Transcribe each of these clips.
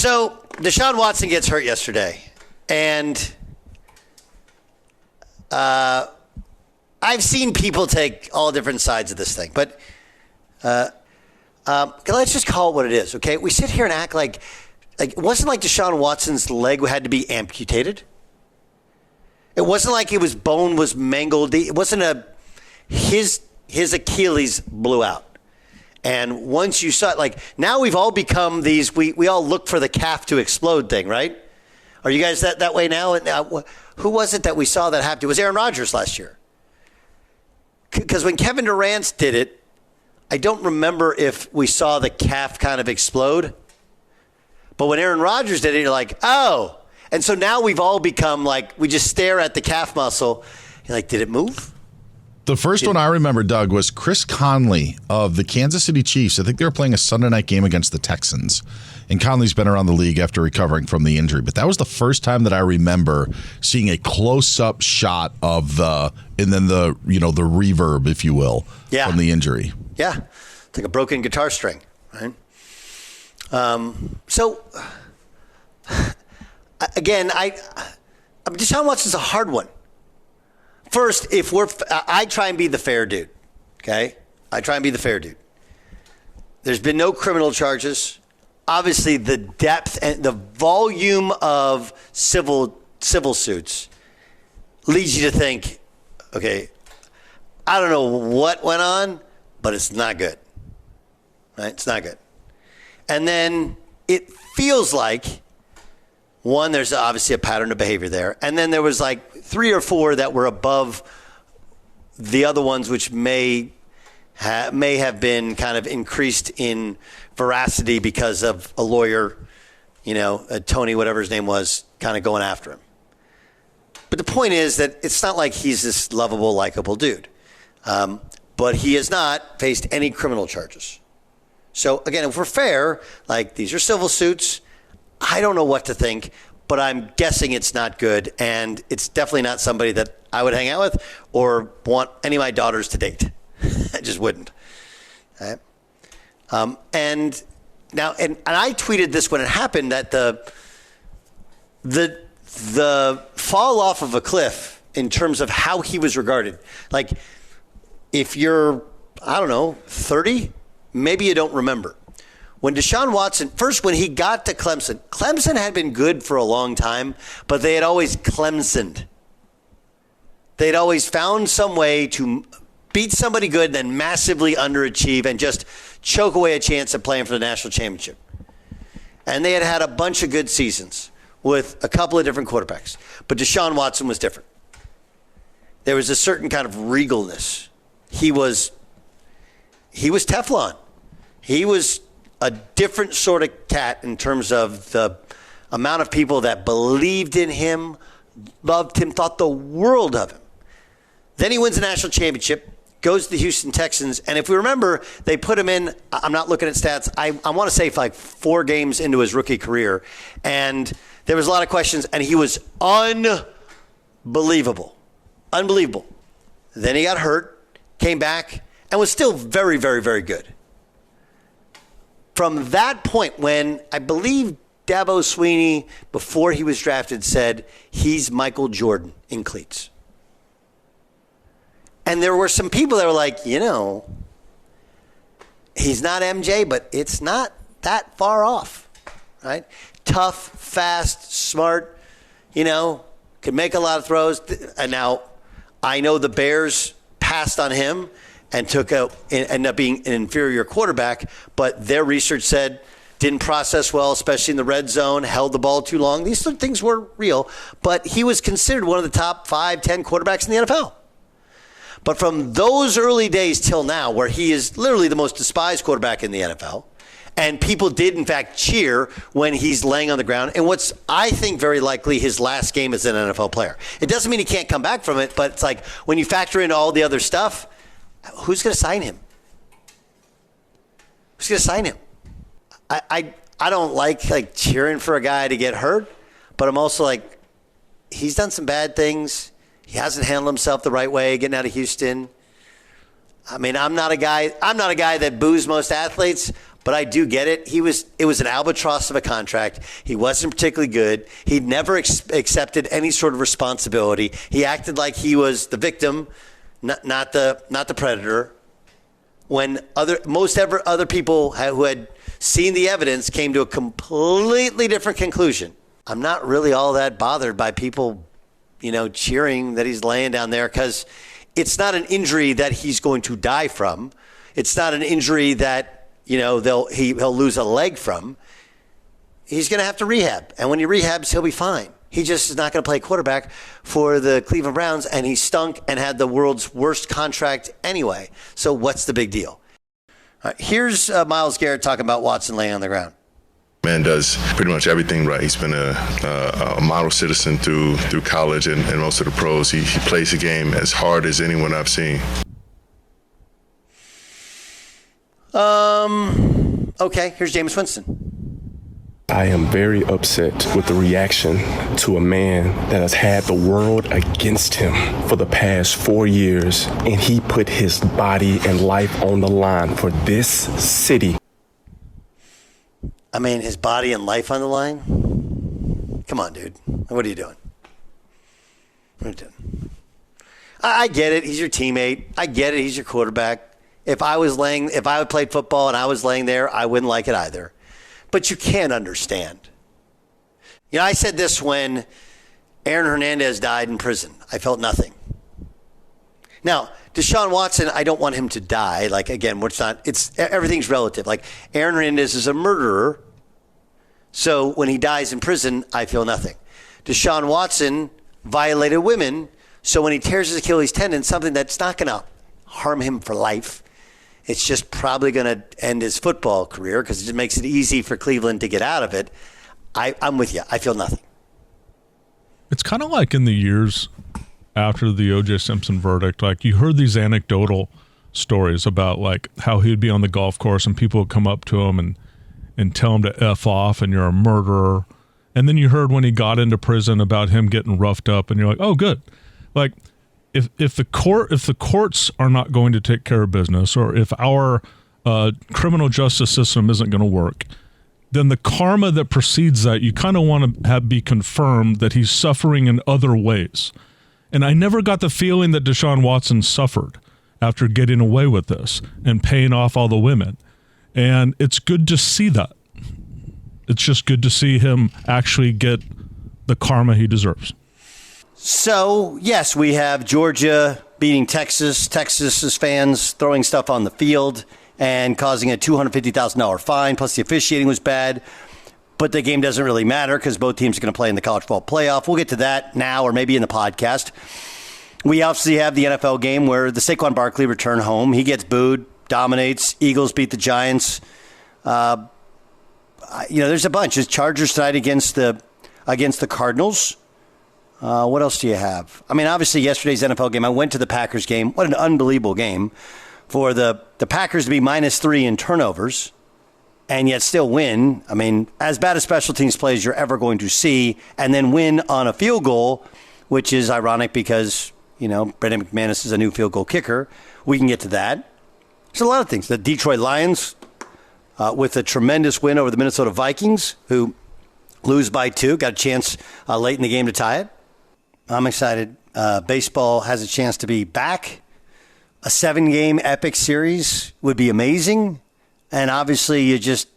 So Deshaun Watson gets hurt yesterday, and I've seen people take all different sides of this thing, but let's just call it what it is, okay? We sit here and act like it wasn't like Deshaun Watson's leg had to be amputated. It wasn't like his bone was mangled. It wasn't his Achilles blew out. And once you saw it, like now we've all become these, we all look for the calf to explode thing, right? Are you guys that way now? Who was it that we saw that happen? It was Aaron Rodgers last year. Because when Kevin Durant did it, I don't remember if we saw the calf kind of explode. But when Aaron Rodgers did it, you're like, oh. And so now we've all become like, we just stare at the calf muscle. You're like, did it move? The first one I remember, Doug, was Chris Conley of the Kansas City Chiefs. I think they were playing a Sunday night game against the Texans. And Conley's been around the league after recovering from the injury. But that was the first time that I remember seeing a close-up shot of the reverb, if you will, from the injury. Yeah. It's like a broken guitar string, right? So, again, Deshaun Watson's a hard one. First, I try and be the fair dude, okay? I try and be the fair dude. There's been no criminal charges. Obviously, the depth and the volume of civil suits leads you to think, okay, I don't know what went on, but it's not good, right? It's not good. And then it feels like, one, there's obviously a pattern of behavior there. And then there was like 3 or 4 that were above the other ones, which may have been kind of increased in veracity because of a lawyer, Tony, whatever his name was, kind of going after him. But the point is that it's not like he's this lovable, likable dude. But he has not faced any criminal charges. So, again, if we're fair, like these are civil suits. I don't know what to think, but I'm guessing it's not good, and it's definitely not somebody that I would hang out with or want any of my daughters to date. I just wouldn't. Right? And I tweeted this when it happened, that the fall off of a cliff in terms of how he was regarded. Like, if you're, 30, maybe you don't remember. When Deshaun Watson, first when he got to Clemson had been good for a long time, but they had always Clemsoned. They'd always found some way to beat somebody good, then massively underachieve and just choke away a chance at playing for the national championship. And they had a bunch of good seasons with a couple of different quarterbacks. But Deshaun Watson was different. There was a certain kind of regalness. He was Teflon. He was a different sort of cat in terms of the amount of people that believed in him, loved him, thought the world of him. Then he wins the national championship, goes to the Houston Texans, and if we remember, they put him in, I'm not looking at stats, I want to say like 4 games into his rookie career, and there was a lot of questions, and he was unbelievable. Unbelievable. Then he got hurt, came back, and was still very, very, very good. From that point, when I believe Dabo Swinney, before he was drafted, said he's Michael Jordan in cleats. And there were some people that were like, he's not MJ, but it's not that far off, right? Tough, fast, smart, could make a lot of throws. And now I know the Bears passed on him and ended up being an inferior quarterback, but their research said didn't process well, especially in the red zone, held the ball too long. These things were real, but he was considered one of the top 5, 10 quarterbacks in the NFL. But from those early days till now, where he is literally the most despised quarterback in the NFL, and people did, in fact, cheer when he's laying on the ground, and what's, I think, very likely his last game as an NFL player. It doesn't mean he can't come back from it, but it's like when you factor in all the other stuff, who's going to sign him? Who's going to sign him? I don't like cheering for a guy to get hurt, but I'm also like, he's done some bad things. He hasn't handled himself the right way getting out of Houston. I mean, I'm not a guy that boos most athletes, but I do get it. It was an albatross of a contract. He wasn't particularly good. He'd never accepted any sort of responsibility. He acted like he was the victim, not the predator. When most other people who had seen the evidence came to a completely different conclusion. I'm not really all that bothered by people, cheering that he's laying down there, because it's not an injury that he's going to die from. It's not an injury that, he'll lose a leg from. He's going to have to rehab. And when he rehabs, he'll be fine. He just is not going to play quarterback for the Cleveland Browns, and he stunk and had the world's worst contract anyway. So what's the big deal? All right, here's Myles Garrett talking about Watson laying on the ground. Man does pretty much everything right. He's been a model citizen through college and most of the pros. He plays the game as hard as anyone I've seen. Okay, here's Jameis Winston. I am very upset with the reaction to a man that has had the world against him for the past 4 years, and he put his body and life on the line for this city. I mean, his body and life on the line? Come on, dude. What are you doing? What are you doing? I get it. He's your teammate. I get it. He's your quarterback. If I played football and I was laying there, I wouldn't like it either. But you can't understand. I said this when Aaron Hernandez died in prison. I felt nothing. Now, Deshaun Watson, I don't want him to die. Like, again, everything's relative. Like, Aaron Hernandez is a murderer. So when he dies in prison, I feel nothing. Deshaun Watson violated women. So when he tears his Achilles tendon, something that's not going to harm him for life, it's just probably going to end his football career because it just makes it easy for Cleveland to get out of it. I'm with you. I feel nothing. It's kind of like in the years after the O.J. Simpson verdict, like you heard these anecdotal stories about like how he'd be on the golf course and people would come up to him and tell him to F off and you're a murderer. And then you heard when he got into prison about him getting roughed up and you're like, oh, good. Like, If the courts are not going to take care of business, or if our criminal justice system isn't going to work, then the karma that precedes that, you kind of want to be confirmed that he's suffering in other ways. And I never got the feeling that Deshaun Watson suffered after getting away with this and paying off all the women. And it's good to see that. It's just good to see him actually get the karma he deserves. So, yes, we have Georgia beating Texas. Texas's fans throwing stuff on the field and causing a $250,000 fine, plus the officiating was bad. But the game doesn't really matter because both teams are going to play in the college football playoff. We'll get to that now or maybe in the podcast. We obviously have the NFL game where the Saquon Barkley return home. He gets booed, dominates. Eagles beat the Giants. There's a bunch. There's Chargers tonight against the Cardinals. What else do you have? I mean, obviously, yesterday's NFL game, I went to the Packers game. What an unbelievable game for the Packers to be -3 in turnovers and yet still win. I mean, as bad a special teams play as you're ever going to see, and then win on a field goal, which is ironic because, Brandon McManus is a new field goal kicker. We can get to that. There's a lot of things. The Detroit Lions with a tremendous win over the Minnesota Vikings, who lose by 2, got a chance late in the game to tie it. I'm excited. Baseball has a chance to be back. A 7-game epic series would be amazing. And obviously, you just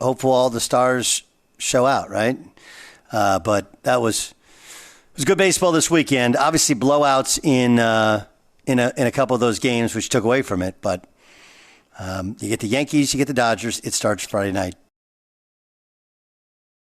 hopeful all the stars show out, right? But it was good baseball this weekend. Obviously, blowouts in a couple of those games, which took away from it. But you get the Yankees, you get the Dodgers. It starts Friday night.